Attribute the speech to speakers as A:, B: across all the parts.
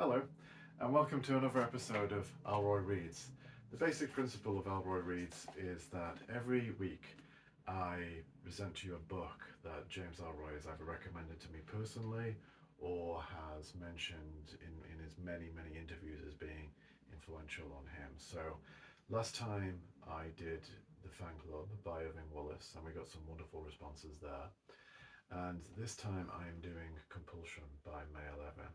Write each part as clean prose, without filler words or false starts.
A: Hello, and welcome to another episode of Ellroy Reads. The basic principle of Ellroy Reads is that every week I present to you a book that James Ellroy has either recommended to me personally or has mentioned in his many interviews as being influential on him. So, last time I did The Fan Club by Irving Wallace, and we got some wonderful responses there. And this time I am doing Compulsion by Meyer Levin.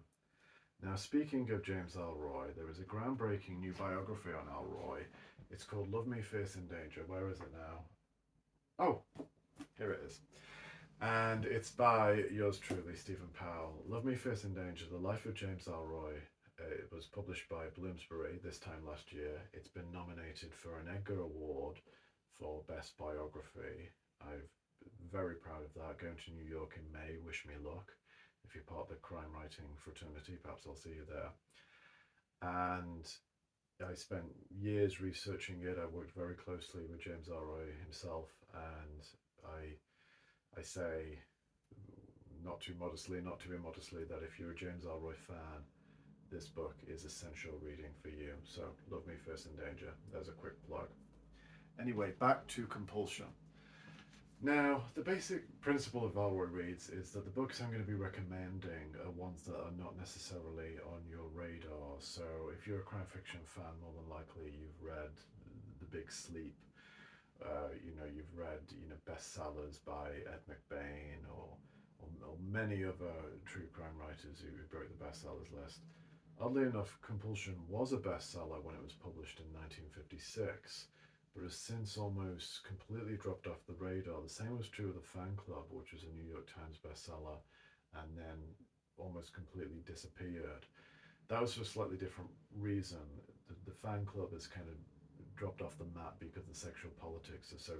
A: Now, speaking of James Ellroy, there is a groundbreaking new biography on Ellroy. It's called Love Me, Fierce in Danger. Where is it now? Oh, here it is. And it's by yours truly, Stephen Powell. Love Me, Fierce in Danger, The Life of James Ellroy. It was published by Bloomsbury this time last year. It's been nominated for an Edgar Award for Best Biography. I'm very proud of that. Going to New York in May. Wish me luck. If you're part of the crime writing fraternity, perhaps I'll see you there. And I spent years researching it. I worked very closely with James Ellroy himself, and I say, not too modestly, not too immodestly, that if you're a James Ellroy fan, this book is essential reading for you. So, Love Me, First in Danger. There's a quick plug. Anyway, back to Compulsion. Now, the basic principle of Ellroy Reads is that the books I'm going to be recommending are ones that are not necessarily on your radar. So, if you're a crime fiction fan, more than likely you've read The Big Sleep. You've read bestsellers by Ed McBain or many other true crime writers who broke the bestsellers list. Oddly enough, Compulsion was a bestseller when it was published in 1956. But has since almost completely dropped off the radar. The same was true of The Fan Club, which was a New York Times bestseller, and then almost completely disappeared. That was for a slightly different reason. The Fan Club has kind of dropped off the map because the sexual politics are so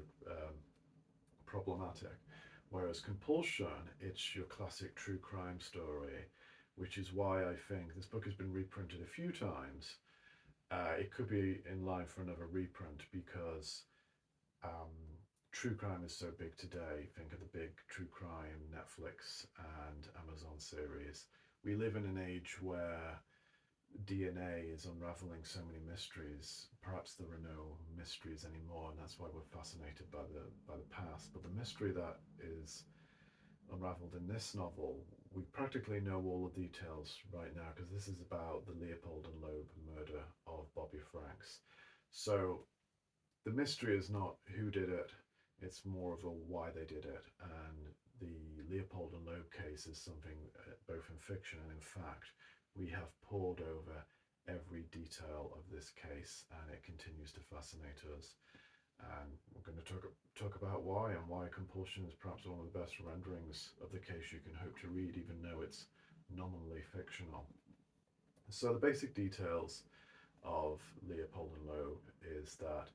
A: problematic. Whereas Compulsion, it's your classic true crime story, which is why I think this book has been reprinted a few times. It could be in line for another reprint because true crime is so big today. Think of the big true crime Netflix and Amazon series. We live in an age where DNA is unraveling so many mysteries. Perhaps there are no mysteries anymore, and that's why we're fascinated by the past. But the mystery that is unraveled in this novel, we practically know all the details right now because this is about the Leopold and Loeb murder of Bobby Franks. So the mystery is not who did it, it's more of a why they did it. And the Leopold and Loeb case is something both in fiction and in fact we have pored over every detail of this case, and it continues to fascinate us. And we're going to talk about why, and why Compulsion is perhaps one of the best renderings of the case you can hope to read, even though it's nominally fictional. So the basic details of Leopold and Loeb is that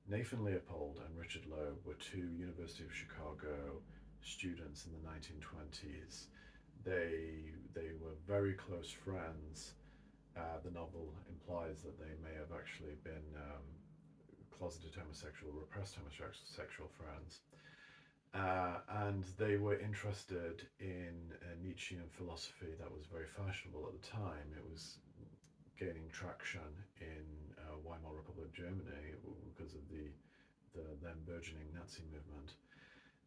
A: Nathan Leopold and Richard Loeb were two University of Chicago students in the 1920s. They were very close friends. The novel implies that they may have actually been closeted homosexual, repressed homosexual friends. And they were interested in Nietzschean philosophy that was very fashionable at the time. It was gaining traction in Weimar Republic Germany because of the then burgeoning Nazi movement.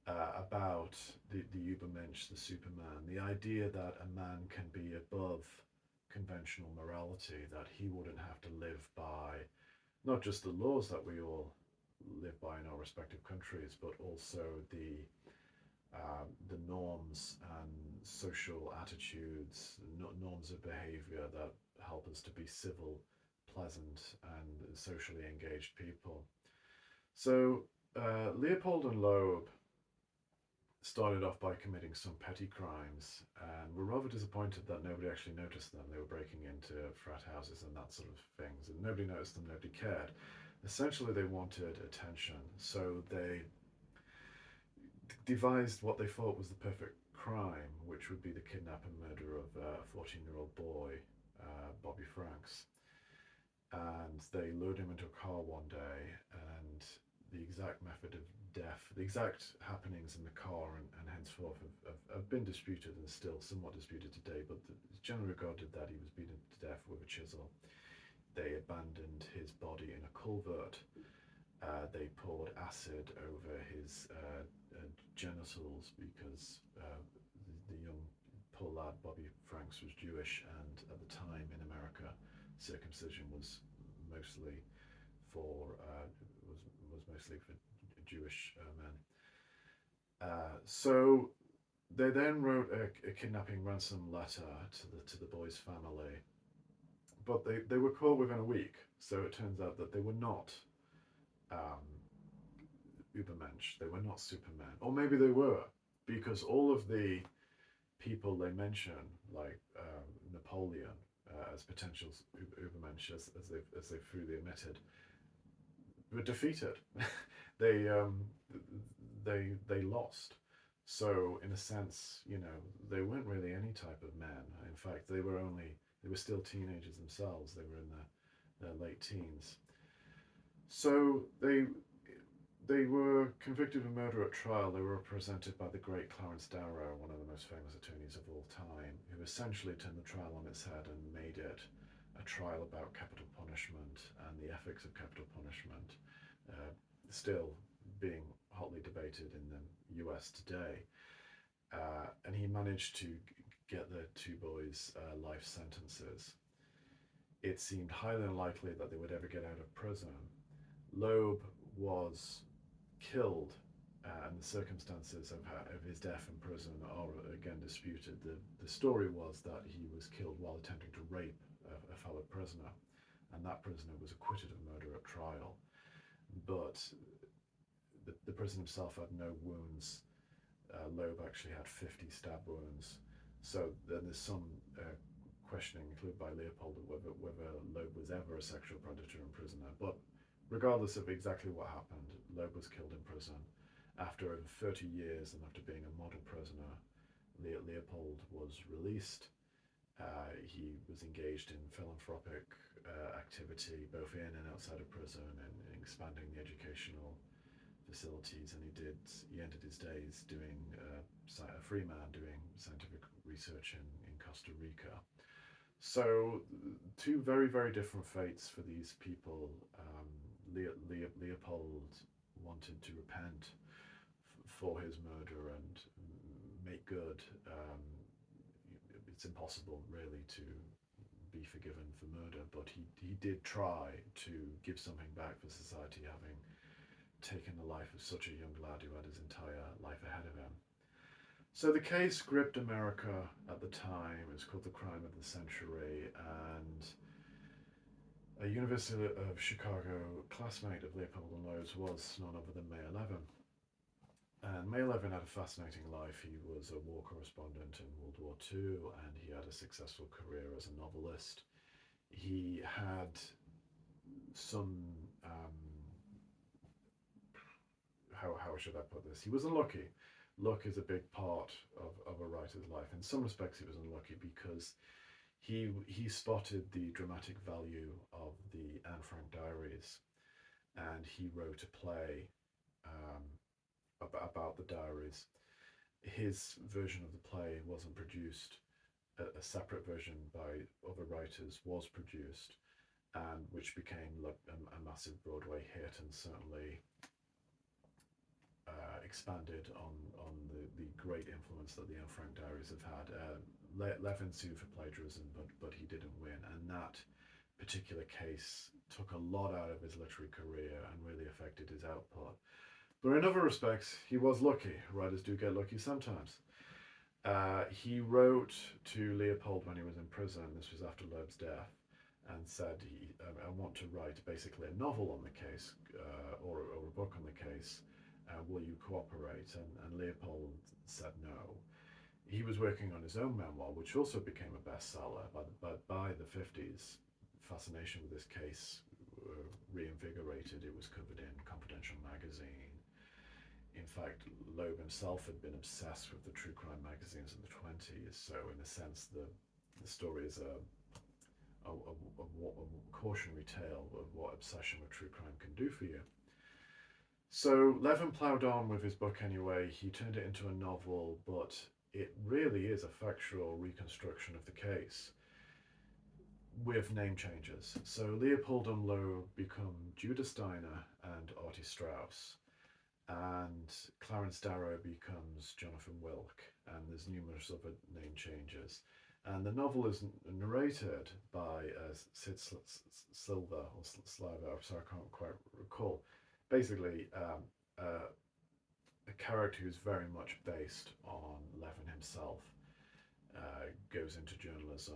A: About the Übermensch, the Superman, the idea that a man can be above conventional morality, that he wouldn't have to live by not just the laws that we all live by in our respective countries, but also the norms and social attitudes, norms of behaviour that help us to be civil, pleasant, and socially engaged people. So Leopold and Loeb started off by committing some petty crimes and were rather disappointed that nobody actually noticed them. They were breaking into frat houses and that sort of things, and nobody noticed them, nobody cared. Essentially, they wanted attention, so they devised what they thought was the perfect crime, which would be the kidnap and murder of a 14-year-old boy, Bobby Franks. And they lured him into a car one day, and the exact method of death, the exact happenings in the car, and henceforth have been disputed and still somewhat disputed today, but it's generally regarded that he was beaten to death with a chisel. They abandoned his body in a culvert. They poured acid over his genitals because the young poor lad Bobby Franks was Jewish, and at the time in America, circumcision was mostly for was mostly for Jewish men. So they then wrote a kidnapping ransom letter to the boy's family, but they were caught within a week. So it turns out that they were not um, Übermensch. They were not Superman, or maybe they were, because all of the people they mention, like Napoleon, as potential Übermensch, as they freely admitted, were defeated. they they lost. So in a sense, they weren't really any type of men. In fact, they were still teenagers themselves. They were in their late teens. So they were convicted of murder at trial. They were represented by the great Clarence Darrow, one of the most famous attorneys of all time, who essentially turned the trial on its head and made it a trial about capital punishment and the ethics of capital punishment, still being hotly debated in the US today. And he managed to get the two boys life sentences. It seemed highly unlikely that they would ever get out of prison. Loeb was killed, and the circumstances of his death in prison are again disputed. The story was that he was killed while attempting to rape a fellow prisoner, and that prisoner was acquitted of murder at trial. But the prisoner himself had no wounds. Loeb actually had 50 stab wounds. So then there's some questioning, included by Leopold, whether Loeb was ever a sexual predator and prisoner. But regardless of exactly what happened, Loeb was killed in prison. After over 30 years and after being a model prisoner, Leopold was released. He was engaged in philanthropic activity, both in and outside of prison, and expanding the educational facilities. And he ended his days doing a free man doing scientific research in Costa Rica. So two very, very different fates for these people. Leopold wanted to repent for his murder and make good. It's impossible really to be forgiven for murder, but he did try to give something back for society, having taken the life of such a young lad who had his entire life ahead of him. So the case gripped America at the time. It was called the crime of the century, and a University of Chicago classmate of Leopold and Loeb's was none other than Meyer Levin. And Meyer Levin had a fascinating life. He was a war correspondent in World War II, and he had a successful career as a novelist. He had some, how should I put this? He was unlucky. Luck is a big part of a writer's life. In some respects, he was unlucky because he spotted the dramatic value of the Anne Frank diaries, and he wrote a play about the diaries. His version of the play wasn't produced. A separate version by other writers was produced, and which became a massive Broadway hit, and certainly expanded on the great influence that the Anne Frank diaries have had. Levin sued for plagiarism, but he didn't win, and that particular case took a lot out of his literary career and really affected his output. But in other respects, he was lucky. Writers do get lucky sometimes. He wrote to Leopold when he was in prison, this was after Loeb's death, and said, I want to write basically a novel on the case, or a book on the case. Will you cooperate? And Leopold said no. He was working on his own memoir, which also became a bestseller. But by the 50s, fascination with this case reinvigorated. It was covered in Confidential magazine. In fact, Loeb himself had been obsessed with the true crime magazines in the 20s. So in a sense, the story is a cautionary tale of what obsession with true crime can do for you. So Levin ploughed on with his book anyway. He turned it into a novel, but it really is a factual reconstruction of the case with name changes. So Leopold and Lowe become Judah Steiner and Artie Strauss, and Clarence Darrow becomes Jonathan Wilk, and there's numerous other name changes. And the novel is narrated by Sid Silver or Sliver. I'm sorry, I can't quite recall. Basically, a character who's very much based on Levin himself. Goes into journalism.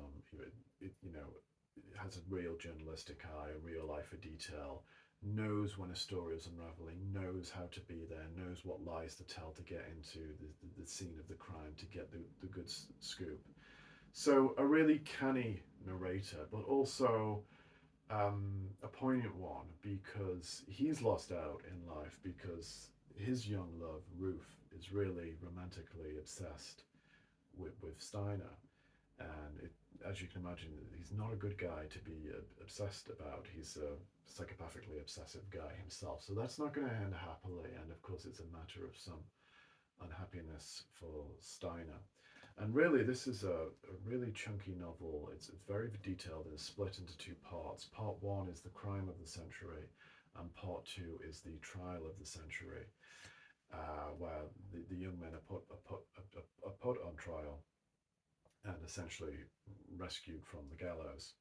A: You know, has a real journalistic eye, a real eye for detail, knows when a story is unraveling, knows how to be there, knows what lies to tell to get into the scene of the crime, to get the good scoop. So a really canny narrator, but also a poignant one because he's lost out in life because his young love, Ruth, is really romantically obsessed with Steiner. And as you can imagine, he's not a good guy to be obsessed about. He's a psychopathically obsessive guy himself. So that's not going to end happily. And of course, it's a matter of some unhappiness for Steiner. And really, this is a really chunky novel. It's very detailed and it's split into two parts. Part one is the crime of the century, and part two is the trial of the century, where the young men are put on trial and essentially rescued from the gallows.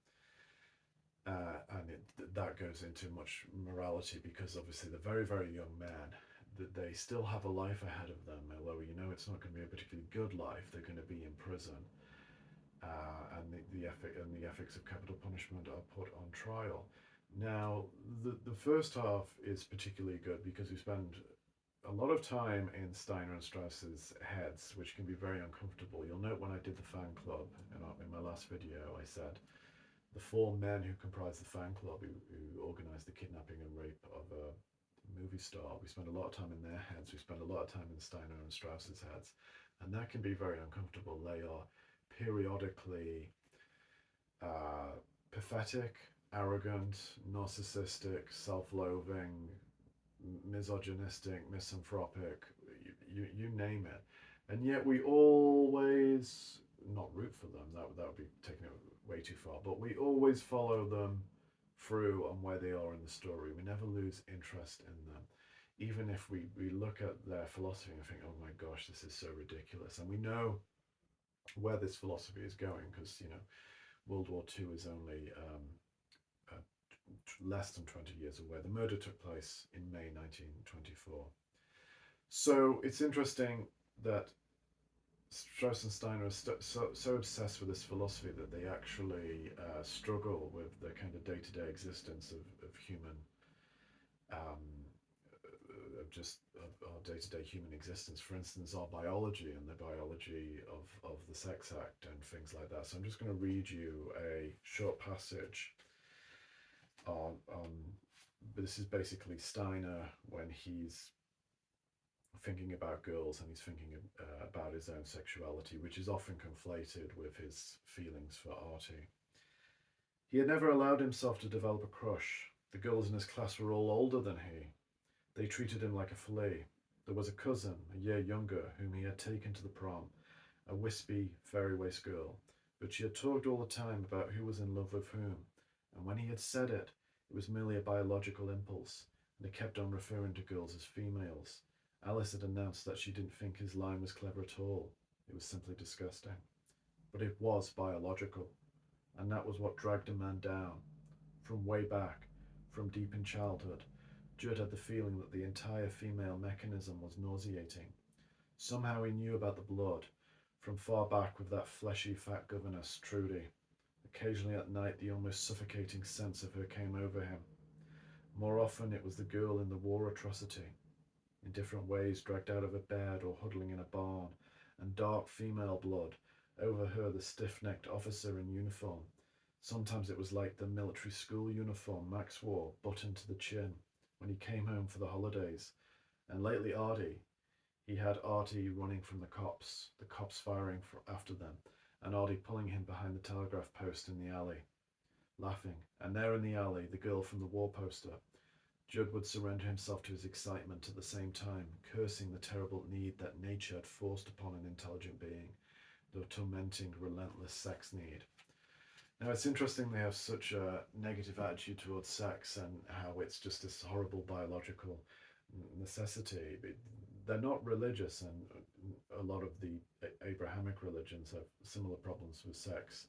A: That goes into much morality because obviously the very, very young men, that they still have a life ahead of them, although you know it's not going to be a particularly good life. They're going to be in prison, and the ethics of capital punishment are put on trial. Now, the first half is particularly good because we spend a lot of time in Steiner and Strauss's heads, which can be very uncomfortable. You'll note when I did the fan club in my last video, I said the four men who comprise the fan club who organised the kidnapping and rape of a movie star, we spend a lot of time in their heads. We spend a lot of time in Steiner and Strauss's heads, and that can be very uncomfortable. They are periodically pathetic, arrogant, narcissistic, self-loathing, misogynistic, misanthropic, you name it. And yet we always, not root for them, that would be taking it way too far, but we always follow them through on where they are in the story. We never lose interest in them. Even if we look at their philosophy and think, oh my gosh, this is so ridiculous. And we know where this philosophy is going because, you know, World War II is only uh, less than 20 years away. The murder took place in May 1924. So it's interesting that Strauss and Steiner are so obsessed with this philosophy that they actually struggle with the kind of day-to-day existence of human, um, of our day-to-day human existence. For instance, our biology and the biology of the sex act and things like that. So I'm just going to read you a short passage on this is basically Steiner when he's thinking about girls and he's thinking about his own sexuality, which is often conflated with his feelings for Artie. He had never allowed himself to develop a crush. The girls in his class were all older than he. They treated him like a flea. There was a cousin, a year younger, whom he had taken to the prom, a wispy, fairy-waist girl, but she had talked all the time about who was in love with whom, and when he had said it, it was merely a biological impulse, and he kept on referring to girls as females. Alice had announced that she didn't think his line was clever at all. It was simply disgusting. But it was biological, and that was what dragged a man down. From way back, from deep in childhood, Judd had the feeling that the entire female mechanism was nauseating. Somehow he knew about the blood, from far back with that fleshy fat governess, Trudy. Occasionally at night the almost suffocating sense of her came over him. More often it was the girl in the war atrocity, in different ways dragged out of a bed or huddling in a barn, and dark female blood, over her the stiff-necked officer in uniform. Sometimes it was like the military school uniform Max wore, buttoned to the chin, when he came home for the holidays. And lately he had Artie running from the cops firing after them, and Artie pulling him behind the telegraph post in the alley, laughing. And there in the alley, the girl from the war poster, Judd would surrender himself to his excitement at the same time, cursing the terrible need that nature had forced upon an intelligent being, the tormenting, relentless sex need. Now, it's interesting they have such a negative attitude towards sex and how it's just this horrible biological necessity. They're not religious, and a lot of the Abrahamic religions have similar problems with sex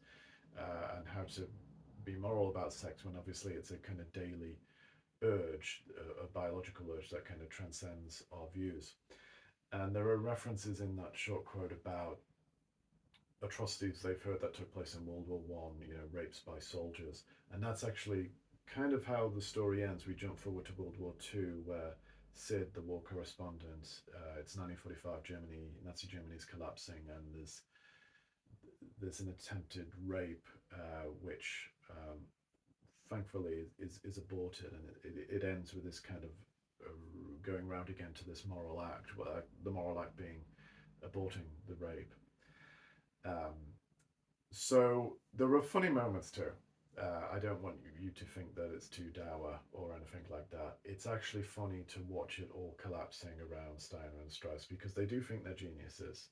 A: and how to be moral about sex when obviously it's a kind of daily urge, a biological urge that kind of transcends our views. And there are references in that short quote about atrocities they've heard that took place in World War One, rapes by soldiers, and that's actually kind of how the story ends. We jump forward to World War Two, where Sid, the war correspondent, it's 1945 Germany, Nazi Germany is collapsing, and there's an attempted rape, which thankfully is aborted, and it ends with this kind of going round again to this moral act, the moral act being aborting the rape. So there are funny moments too. I don't want you to think that it's too dour or anything like that. It's actually funny to watch it all collapsing around Steiner and Strauss because they do think they're geniuses.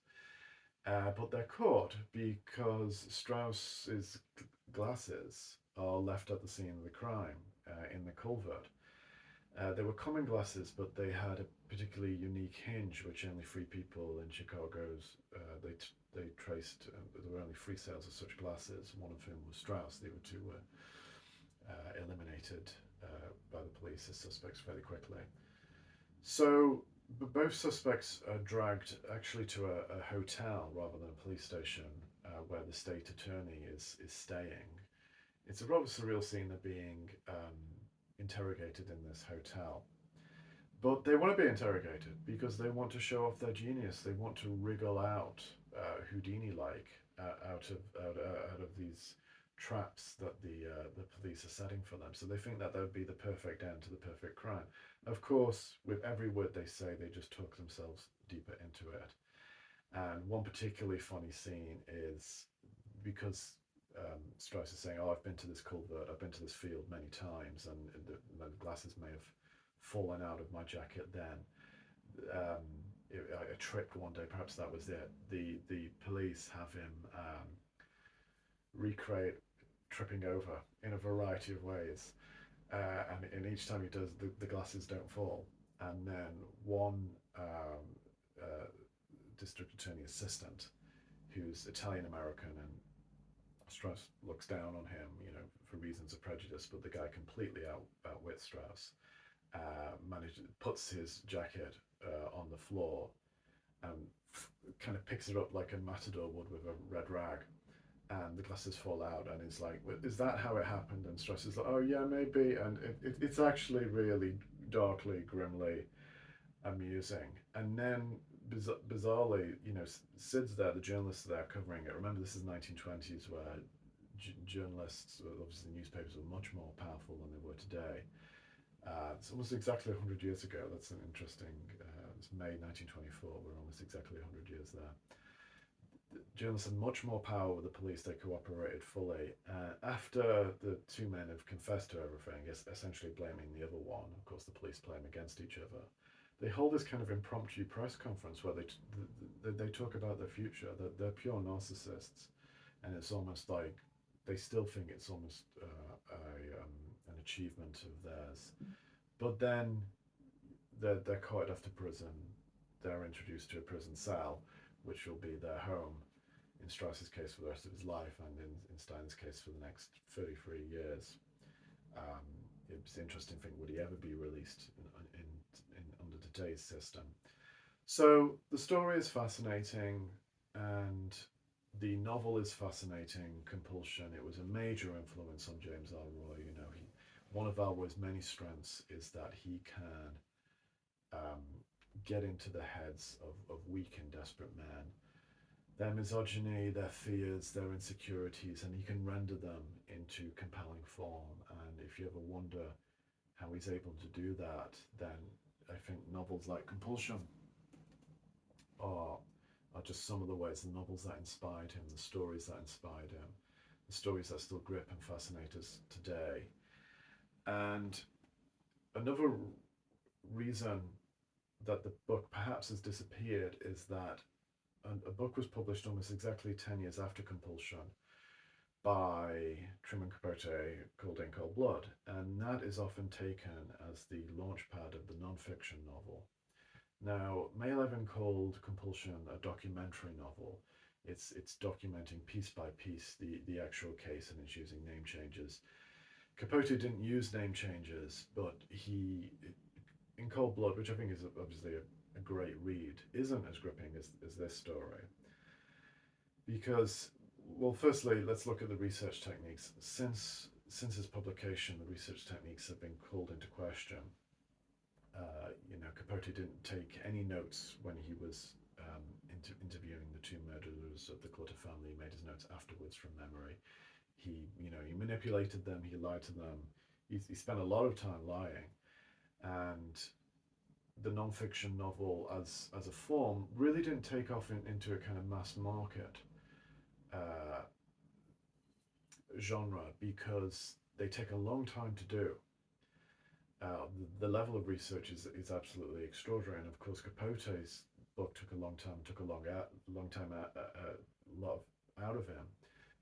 A: But they're caught because Strauss's glasses are left at the scene of the crime in the culvert. They were common glasses, but they had a particularly unique hinge, which only three people in Chicago's they traced. There were only three sales of such glasses. One of whom was Strauss. The other two were eliminated by the police as suspects fairly quickly. So both suspects are dragged actually to a hotel rather than a police station where the state attorney is staying. It's a rather surreal scene of being interrogated in this hotel. But they want to be interrogated because they want to show off their genius. They want to wriggle out Houdini-like out of these traps that the police are setting for them. So they think that would be the perfect end to the perfect crime. Of course, with every word they say, they just talk themselves deeper into it. And one particularly funny scene is because Strauss is saying, "Oh, I've been to this culvert, I've been to this field many times, and the glasses may have fallen out of my jacket then. I tripped one day, perhaps that was it." The police have him recreate tripping over in a variety of ways, and each time he does, the glasses don't fall. And then one district attorney assistant, who's Italian American, and Strauss looks down on him, for reasons of prejudice, but the guy completely outwits Strauss. Puts his jacket on the floor and kind of picks it up like a matador would with a red rag, and the glasses fall out, and he's like, "Is that how it happened?" And Strauss is like, "Oh yeah, maybe," and it's actually really darkly, grimly amusing. And then bizarrely, Sid's there, the journalists are there covering it. Remember, this is 1920s where journalists, obviously newspapers, were much more powerful than they were today. It's almost exactly 100 years ago. That's an interesting, it's May 1924, we're almost exactly 100 years there. Journalists had much more power with the police, they cooperated fully. After the two men have confessed to everything, essentially blaming the other one, of course the police blame against each other, they hold this kind of impromptu press conference where they talk about their future. They're pure narcissists, and it's almost like they still think it's almost an achievement of theirs. But then they're carted off to prison. They're introduced to a prison cell, which will be their home in Strauss's case for the rest of his life, and in Steiner's case for the next 33 years. It's an interesting thing, would he ever be released under today's system? So the story is fascinating, and the novel is fascinating. Compulsion, it was a major influence on James Ellroy. One of Ellroy's many strengths is that he can get into the heads of weak and desperate men, their misogyny, their fears, their insecurities, and he can render them into compelling form. And if you ever wonder how he's able to do that, then I think novels like Compulsion are just some of the ways, the novels that inspired him, the stories that inspired him, the stories that still grip and fascinate us today. And Another reason that the book perhaps has disappeared is that a book was published almost exactly 10 years after Compulsion by Truman Capote called In Cold Blood, and that is often taken as the launchpad of the non-fiction novel. Now, Meyer Levin called Compulsion a documentary novel. It's documenting piece by piece the actual case, and it's using name changes. Capote didn't use name changes, but he, in Cold Blood, which I think is obviously a great read, isn't as gripping as this story. Because, well, firstly, let's look at the research techniques. Since its publication, the research techniques have been called into question. Capote didn't take any notes when he was interviewing the two murderers of the Clutter family. He made his notes afterwards from memory. He manipulated them. He lied to them. He spent a lot of time lying, and the non-fiction novel as a form really didn't take off into a kind of mass market uh, genre because they take a long time to do. The level of research is absolutely extraordinary, and of course, Capote's book took a long time, a lot out of him,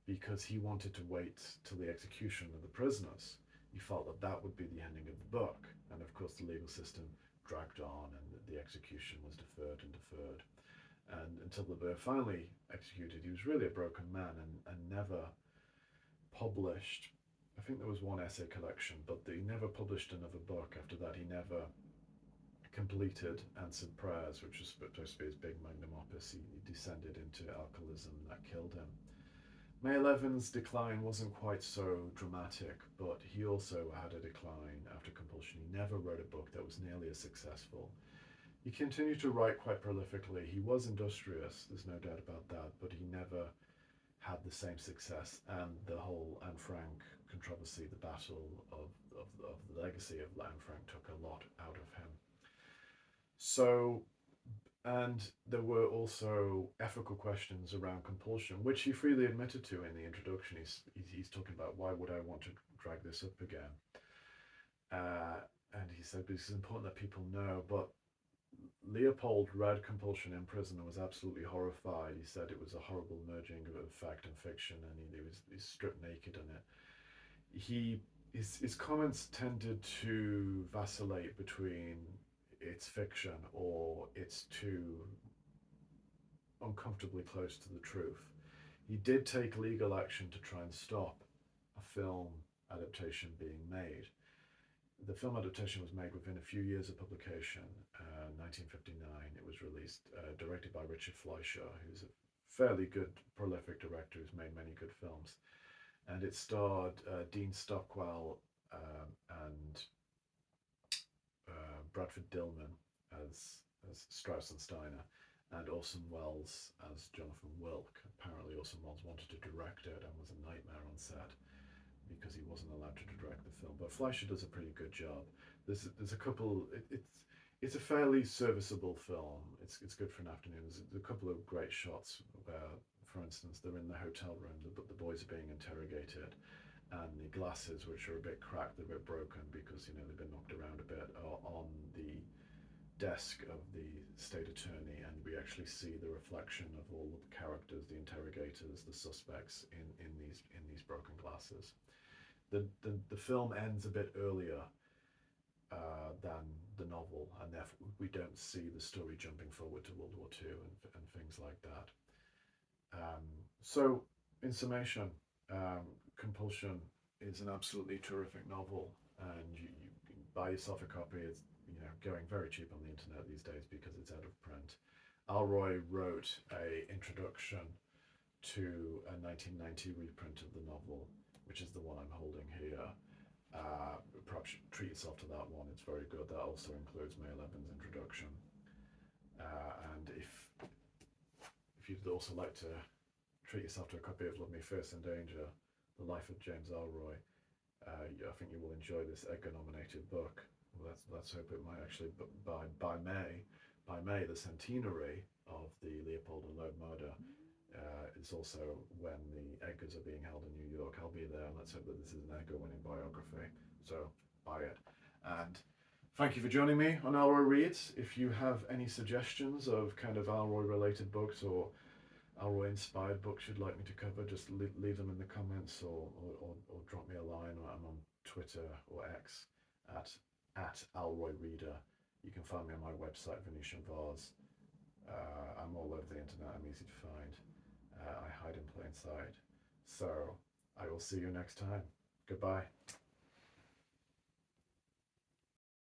A: because he wanted to wait till the execution of the prisoners. He felt that that would be the ending of the book, and of course, the legal system dragged on, and the execution was deferred and deferred, and until they were finally executed, he was really a broken man, and never published. I think there was one essay collection, but he never published another book after that. He never completed Answered Prayers, which was supposed to be his big magnum opus. He descended into alcoholism, and that killed him. Meyer Levin's decline wasn't quite so dramatic, but he also had a decline after Compulsion. He never wrote a book that was nearly as successful. He continued to write quite prolifically. He was industrious, there's no doubt about that, but he never had the same success, and the whole Anne Frank controversy, the battle of the legacy of Anne Frank, took a lot out of him. So, and there were also ethical questions around compulsion, which he freely admitted to in the introduction. He's talking about, why would I want to drag this up again? And he said, because it's important that people know. But Leopold read Compulsion in prison and was absolutely horrified. He said it was a horrible merging of fact and fiction, and he's stripped naked in it. His comments tended to vacillate between it's fiction or it's too uncomfortably close to the truth. He did take legal action to try and stop a film adaptation being made. The film adaptation was made within a few years of publication. 1959, it was released, directed by Richard Fleischer, who's a fairly good, prolific director who's made many good films. And it starred Dean Stockwell and Bradford Dillman as Strauss and Steiner, and Orson Welles as Jonathan Wilk. Apparently, Orson Welles wanted to direct it and was a nightmare on set because he wasn't allowed to direct the film. But Fleischer does a pretty good job. There's a couple. It's a fairly serviceable film. It's good for an afternoon. There's a couple of great shots where, for instance, they're in the hotel room, but the boys are being interrogated, and the glasses, which are a bit cracked, they're a bit broken because they've been knocked around a bit, are on the desk of the state attorney, and we actually see the reflection of all of the characters, the interrogators, the suspects in these broken glasses. The film ends a bit earlier than the novel, and therefore we don't see the story jumping forward to World War II and things like that. So, in summation, Compulsion is an absolutely terrific novel, and you can buy yourself a copy. It's going very cheap on the internet these days because it's out of print. Ellroy wrote a introduction to a 1990 reprint of the novel, which is the one I'm holding here. Perhaps treat yourself to that one. It's very good. That also includes Meyer Levin's introduction. And if you'd also like to treat yourself to a copy of Love Me First in Danger, The Life of James Ellroy, I think you will enjoy this Edgar-nominated book. Well, let's hope it might actually, by May, the centenary of the Leopold and Loeb murder. It's also when the Edgars are being held in New York. I'll be there, and let's hope that this is an Edgar-winning biography. So buy it. And Thank you for joining me on Ellroy Reads. If you have any suggestions of kind of Ellroy related books or Ellroy inspired books you'd like me to cover, just leave them in the comments or drop me a line. I'm on Twitter or X at Ellroy Reader. You can find me on my website, Venetian Vase. I'm all over the internet. I'm easy to find. I hide in plain sight. So I will see you next time. Goodbye.